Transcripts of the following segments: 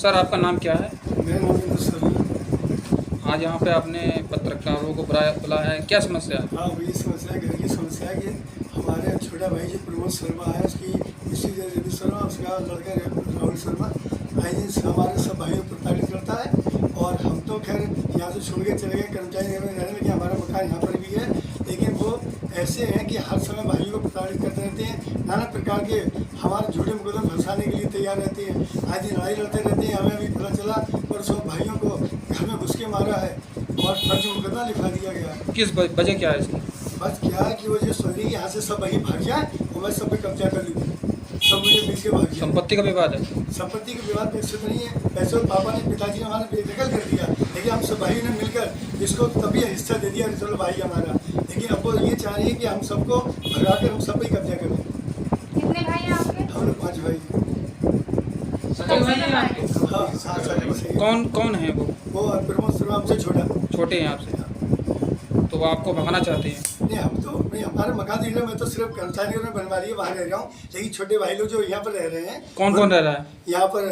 Sir आपका नाम क्या है? मेरा नाम सर। आज यहाँ पे आपने पत्रकारों को बुलाया है, क्या समस्या है? हाँ, वही समस्या है, घर की समस्या है कि हमारे छोटा भाई जो प्रमोद शर्मा है, उसकी मिस्टर रवि शर्मा, उसका लड़का राहुल शर्मा आए दिन हमारे सब भाइयों को प्रताड़ित करता है। और हम तो खैर यहाँ से छोड़ के चले गए, कर्मचारी नगर में रहने लगे, हमारा मकान यहाँ पर भी है, लेकिन वो ऐसे हैं कि हर समय भाइयों को प्रताड़ित करते रहते हैं, नाना प्रकार के हमारे झूठे मुकदमे फंसाने के लिए तैयार रहते हैं, आज दिन लड़ाई लड़ते रहते हैं। हमें अभी पता चला परसों भाइयों को घर में घुस के मारा है और फर्जी मुकदमा लिखा दिया गया। किस वजह क्या है इसकी? बस क्या है कि वो जो सोच रही है यहाँ से सब वही भाग जाए और मैं सब पे कब्जा कर लूँ, सब मुझे मिल के भाग जाए। संपत्ति का विवाद है? संपत्ति के विवाद में नहीं है, पैसे और पापा ने पिताजी ने हमारा बेदखल कर दिया, लेकिन हम सब भाई ने मिलकर इसको तभी हिस्सा दे दिया चलो भाई हमारा। लेकिन अब वो ये चाह रही है कि हम सबको भगा कर हम सब पे कब्जा कर लें। कितने भाई हैं आपके? हम लोग 5 भाई। हाँ, 7 साल। कौन कौन है वो? वो प्रमोद शर्मा हमसे छोटा। छोटे हैं आपसे, तो वो आपको भगाना चाहते हैं? नहीं, हम तो नहीं, हमारे मकान देख लो, मैं तो सिर्फ कर्मचारियों में बनवा रही है वहाँ रह रहा हूँ, लेकिन छोटे भाई लोग जो यहाँ पर रह रहे हैं। कौन कौन रह रहा है यहाँ पर?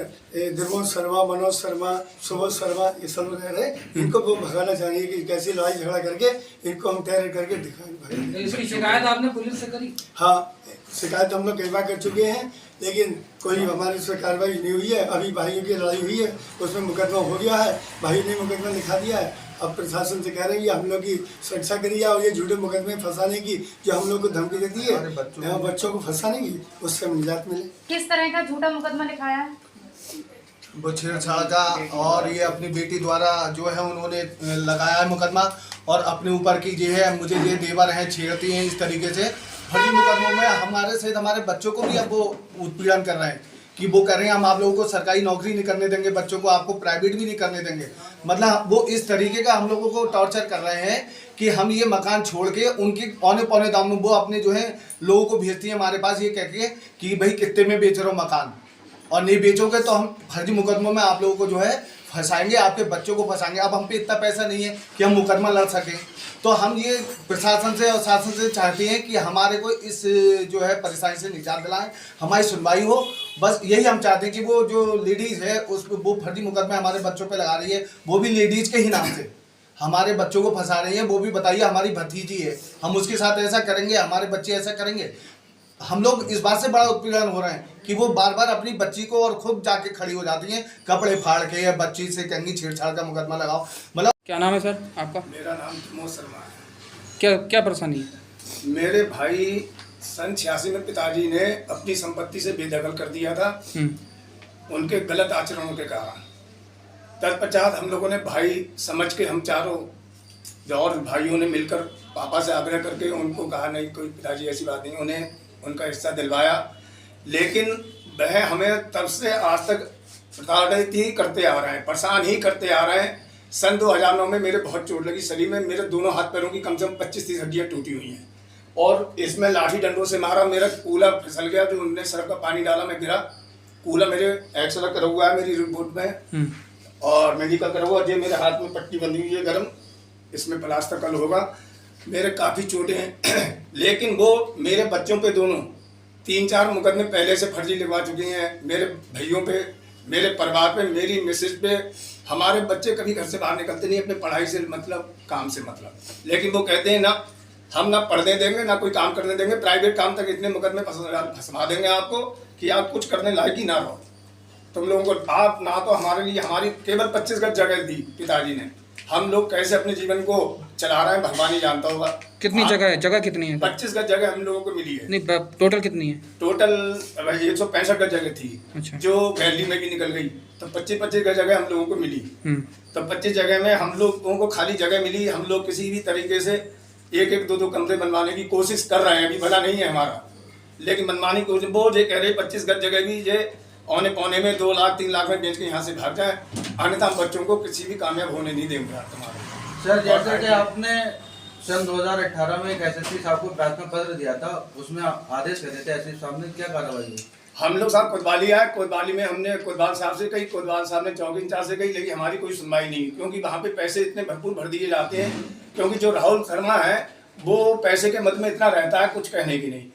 धर्मोद शर्मा, मनोज शर्मा, सुबोध शर्मा, ये सब लोग रह रहे हैं। इनको वो भगाना चाहिए कि कैसे लड़ाई झगड़ा करके इनको हम तैयार करके दिखाएंगे। इसकी शिकायत आपने पुलिस से करी? हाँ, शिकायत हम लोग कई बार कर चुके हैं, लेकिन कोई हमारे से कार्रवाई नहीं हुई है। अभी भाइयों की लड़ाई हुई है, उसमें मुकदमा हो गया है, भाई ने मुकदमा लिखा दिया है। अब प्रशासन से कह रहे हैं कि हम लोग की सुरक्षा करिए और ये झूठे मुकदमे फंसाने की जो हम लोग को धमकी देती है बच्चों को फंसाने की, उससे हमें निजात मिले। किस तरह का झूठा मुकदमा लिखाया है? वो छेड़छाड़ का, और ये अपनी बेटी द्वारा जो है उन्होंने लगाया है मुकदमा, और अपने ऊपर की जो है मुझे ये देवर हैं, छेड़ती हैं इस तरीके से। फर्जी मुकदमों में हमारे सहित हमारे बच्चों को भी अब वो उत्पीड़न कर रहे हैं कि वो कह रहे हैं हम आप लोगों को सरकारी नौकरी नहीं करने देंगे, बच्चों को आपको प्राइवेट भी नहीं करने देंगे। मतलब वो इस तरीके का हम लोगों को टॉर्चर कर रहे हैं कि हम ये मकान छोड़ के उनके औने पौने दाम में वो अपने जो है लोगों को भेजती है हमारे पास, ये कह के कि भाई कितने में बेच रहे हो मकान, और नहीं बेचोगे तो हम फर्जी मुकदमों में आप लोगों को जो है फंसाएंगे, आपके बच्चों को फंसाएंगे। अब हम पे इतना पैसा नहीं है कि हम मुकदमा लड़ सकें, तो हम ये प्रशासन से और शासन से चाहते हैं कि हमारे को इस जो है परेशानी से निजात दिलाएं, हमारी सुनवाई हो। बस यही हम चाहते हैं कि वो जो लेडीज़ है उस वो फर्जी मुकदमा हमारे बच्चों पे लगा रही है, वो भी लेडीज़ के ही नाम से हमारे बच्चों को फंसा रही है। वो भी बताइए, हमारी भतीजी है, हम उसके साथ ऐसा करेंगे, हमारे बच्चे ऐसा करेंगे। हम लोग इस बात से बड़ा उत्पीड़न हो रहे हैं कि वो बार बार अपनी बच्ची को और खुद जाके खड़ी हो जाती हैं, कपड़े फाड़ के, या बच्ची से कहेंगी छेड़छाड़ का मुकदमा लगाओ। मतलब क्या नाम है सर आपका? मेरा नाम प्रमोद शर्मा है। क्या क्या परेशानी है? मेरे भाई सन 86 में पिताजी ने अपनी संपत्ति से बेदखल कर दिया था उनके गलत आचरणों के कारण। तत्पश्चात हम लोगों ने भाई समझ के हम चारों और भाइयों ने मिलकर पापा से आग्रह करके उनको कहा नहीं कोई पिताजी ऐसी बात नहीं, उन्हें उनका हिस्सा दिलवाया। लेकिन वह हमें तब से आज तक प्रताड़ित ही करते आ रहे हैं, परेशान ही करते आ रहे हैं। सन 2009 में मेरे बहुत चोट लगी शरीर में, मेरे दोनों हाथ पैरों की कम से कम 25-30 हड्डियाँ टूटी हुई हैं, और इसमें लाठी डंडों से मारा। मेरा कूला फिसल गया, जो उनने सरफ का पानी डाला, मैं गिरा। कूला मेरे एक्सरे करा हुआ है मेरी रिपोर्ट में, और मेडिकल करा हुआ। जो मेरे हाथ में पट्टी बंधी हुई है गर्म, इसमें प्लास्टर कल होगा। मेरे काफ़ी चोटें हैं, लेकिन वो मेरे बच्चों पे दोनों 3-4 मुकदमे पहले से फर्जी लिखवा चुके हैं, मेरे भाइयों पे, मेरे परिवार पे, मेरी मिसेज पे। हमारे बच्चे कभी घर से बाहर निकलते नहीं, अपने पढ़ाई से मतलब, काम से मतलब, लेकिन वो कहते हैं ना हम ना पढ़ने देंगे ना कोई काम करने देंगे, प्राइवेट काम तक इतने मुकदमे फंसवा देंगे आपको कि आप कुछ करने लायक ही ना रहो। तुम लोगों को आप ना तो हमारे लिए, हमारी केवल 25 गज जगह दी पिताजी ने, हम लोग कैसे अपने जीवन को चला रहे हैं भगवान ही जानता होगा। कितनी जगह है? जगह कितनी है? 25 गज जगह हम लोगों को मिली है। नहीं, टोटल कितनी है? टोटल 165 गज जगह थी। अच्छा। जो वैली में भी निकल गई, तो 25-25 गज जगह हम लोगों को मिली। तो 25 जगह में हम लोगों को खाली जगह मिली। हम लोग किसी भी तरीके से 1-1, 2-2 कमरे बनवाने की कोशिश कर रहे हैं, अभी भला नहीं है हमारा, लेकिन बनवाने की कोशिश। वो जो कह रहे 25 गज जगह भी ये औने पौने में 2 लाख 3 लाख में बेच के यहाँ से भाग जाए, अन्यथा हम बच्चों को किसी भी कामयाब होने नहीं देंगे तुम्हारे। सर, जैसे कि आपने सन 2018 में एक एसएसपी साहब को प्रार्थना पत्र दिया था, उसमें आदेश कर थे एसएसपी साहब ने, क्या कार्रवाई हुई? हम लोग साहब कोतवाली आए, कोतवाली में हमने कोतवाल साहब से कही, कोतवाल साहब ने चौकी इंचार्ज से कही, लेकिन हमारी कोई सुनवाई नहीं, क्योंकि वहाँ पे पैसे इतने भरपूर भर दिए जाते हैं। क्योंकि जो राहुल शर्मा है वो पैसे के मद में इतना रहता है, कुछ कहने की नहीं।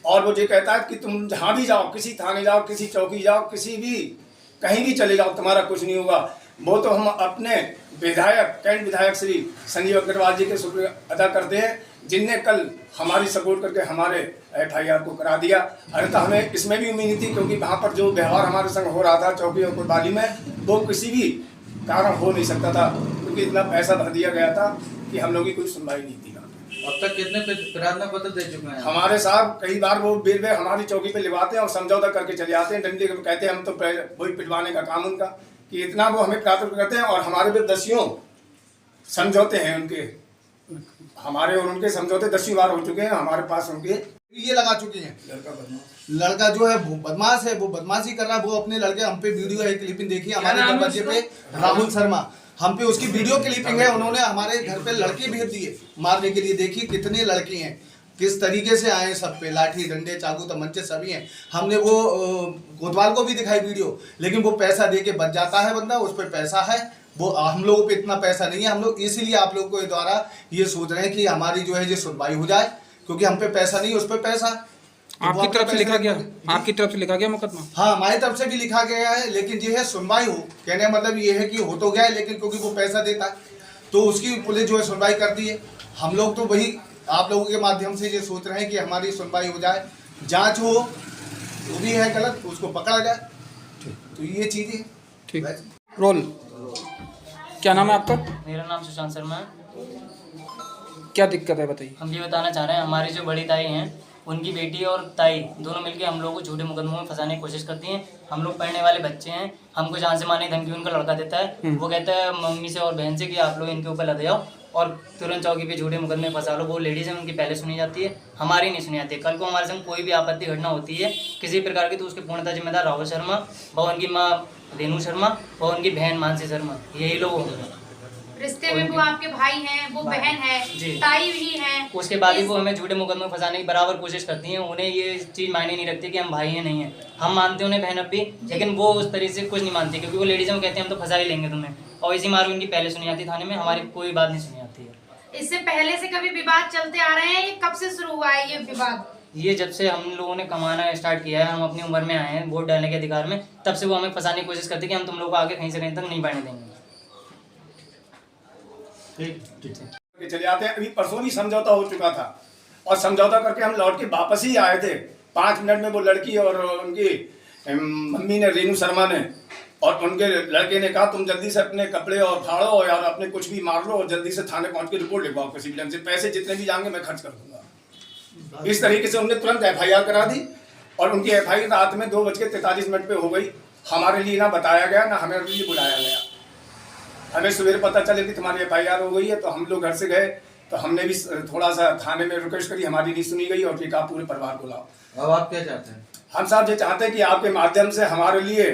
और वो ये कहता है कि तुम जहाँ भी जाओ, किसी थाने जाओ, किसी चौकी जाओ, किसी भी कहीं भी चले जाओ तुम्हारा कुछ नहीं होगा। वो तो हम अपने विधायक कैंट विधायक श्री संजीव अग्रवाल जी के शुक्रिया अदा करते हैं, जिनने कल हमारी सपोर्ट करके हमारे FIR को करा दिया। अन्यथा हमें इसमें भी उम्मीद नहीं थी, क्योंकि वहाँ पर जो व्यवहार हमारे संग हो रहा था चौकी और कोतवाली में, वो किसी भी कारण हो नहीं सकता था, क्योंकि इतना पैसा भर दिया गया था कि हम लोगों की कोई सुनवाई नहीं थी। अब तक कितने प्रार्थना पत्र दे चुके हैं हमारे साहब? कई बार वो बेर बेर हमारी चौकी पे लिवाते हैं और समझौता करके चले आते हैं, डंडे कहते हैं, हम तो वही पिटवाने का काम उनका, कि इतना वो हमें प्राप्त करते हैं। और हमारे भी 10 समझौते हैं उनके, हमारे और उनके समझौते 10 बार हो चुके हैं हमारे पास उनके। ये लगा चुके हैं। लड़का जो है वो बदमाश है, वो बदमाशी कर रहा है। वो अपने लड़के, हम पे वीडियो है, क्लिपिंग देखी हमारे दरवाजे पे, राहुल शर्मा, हम पे उसकी वीडियो क्लिपिंग है। उन्होंने हमारे घर पे लड़के भेज दिए मारने के लिए। देखिए कितने लड़के हैं, किस तरीके से आए, सब पे लाठी डंडे चाकू तमंचे सभी हैं। हमने वो कोतवाल को भी दिखाई वीडियो, लेकिन वो पैसा दे के बच जाता है बंदा, उस पर पैसा है। वो हम लोगों पे इतना पैसा नहीं है। हम लोग इसीलिए आप लोगों के द्वारा ये सोच रहे हैं कि हमारी जो है ये सुनवाई हो जाए, क्योंकि हम पे पैसा नहीं, उस पर पैसा। आपकी तरफ से लिखा गया, आपकी तरफ से लिखा गया मुकदमा? हाँ, हमारी तरफ से भी लिखा गया है, लेकिन ये है सुनवाई हो, कहने का मतलब ये है कि हो तो गया है, लेकिन क्योंकि वो पैसा देता है तो उसकी पुलिस जो है सुनवाई करती है। हम लोग तो वही आप लोगों के माध्यम से ये सोच रहे हैं कि हमारी सुनवाई हो जाए, जांच हो, जो भी है गलत उसको पकड़ा जाए। तो ये चीज़ें ठीक। रोल क्या नाम है आपका? मेरा नाम सुशांत शर्मा है। क्या दिक्कत है बताइए? हम ये बताना चाह रहे हैं, हमारी जो बड़ी ताई हैं, उनकी बेटी और ताई दोनों मिलकर हम लोग को झूठे मुकदमों में फंसाने की कोशिश करती हैं। हम लोग पढ़ने वाले बच्चे हैं, हमको जान से मारने की धमकी उनका लड़का देता है। वो कहता है मम्मी से और बहन से कि आप लोग इनके ऊपर लद जाओ और तुरंत चौकी पे झूठे मुकदमे फंसा लो। वो लेडीज़ हैं, उनकी पहले सुनी जाती है, हमारी नहीं सुनी जाती है। कल को हमारे संग कोई भी आपत्ति घटना होती है किसी प्रकार की, तो उसके पूर्णतः जिम्मेदार राहुल शर्मा व उनकी माँ रेनू शर्मा और उनकी बहन मानसी शर्मा, यही लोग होंगे। रिश्ते में वो आपके भाई हैं, वो बहन है, ताई भी है। उसके बाद ही वो हमें झूठे मुकदमे में फंसाने की बराबर कोशिश करती हैं। उन्हें ये चीज़ मायने नहीं रखती कि हम भाई हैं नहीं हैं। हम मानते हैं उन्हें बहन अब भी, लेकिन वो उस तरीके से कुछ नहीं मानती, क्योंकि वो लेडीज़ में कहते हैं हम तो फंसा ही लेंगे तुम्हें। और इसी मार उनकी पहले सुनी जाती थाने में, हमारी कोई बात नहीं सुनी जाती है। इससे पहले से कभी विवाद चलते आ रहे हैं? ये कब से शुरू हुआ है ये विवाद? ये जब से हम लोगों ने कमाना स्टार्ट किया है, हम अपनी उम्र में आए हैं वोट डालने के अधिकार में, तब से वो हमें फंसाने की कोशिश करते हैं कि हम तुम लोग को आगे कहीं से कहीं तक नहीं बढ़ने देंगे। चले आते हैं। अभी परसों ही समझौता हो चुका था और समझौता करके हम लौट के वापस ही आए थे। 5 मिनट में वो लड़की और उनकी मम्मी ने, रेनू शर्मा ने, और उनके लड़के ने कहा तुम जल्दी से अपने कपड़े और फाड़ो और यार अपने कुछ भी मार लो और जल्दी से थाने पहुंच के रिपोर्ट लिखवाओ किसी भी ढंग से, पैसे जितने भी जाएंगे मैं खर्च कर दूंगा। इस तरीके से उन्होंने तुरंत FIR करा दी और उनकी FIR रात में 2:43 पे हो गई। हमारे लिए ना बताया गया ना हमारे लिए बुलाया गया। हमें सवेरे पता चले कि तुम्हारी FIR हो गई है, तो हम लोग घर से गए, तो हमने भी थोड़ा सा थाने में रिक्वेस्ट करी, हमारी नहीं सुनी गई और फिर कहा पूरे परिवार को लाओ। अब आप क्या चाहते हैं? हम साहब ये चाहते हैं कि आपके माध्यम से हमारे लिए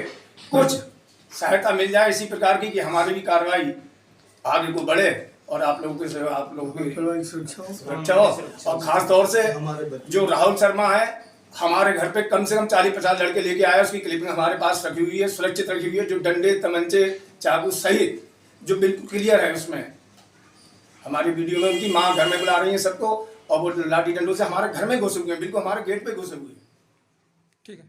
कुछ सहायता मिल जाए इसी प्रकार की, कि हमारी भी कार्रवाई आगे को बढ़े और आप लोगों की सुरक्षा हो। और खास तौर से जो राहुल शर्मा है, हमारे घर पे कम से कम 40-50 लड़के लेके आया, उसकी क्लिपिंग हमारे पास रखी हुई है, सुरक्षित रखी हुई है, जो डंडे तमंचे चाकू सहित जो बिल्कुल क्लियर है उसमें। हमारी वीडियो में उनकी माँ घर में बुला रही है सबको और वो लाठी डंडों से हमारे घर में घुसे हुए हैं, बिल्कुल हमारे गेट पे घुसे हुए हैं। ठीक है।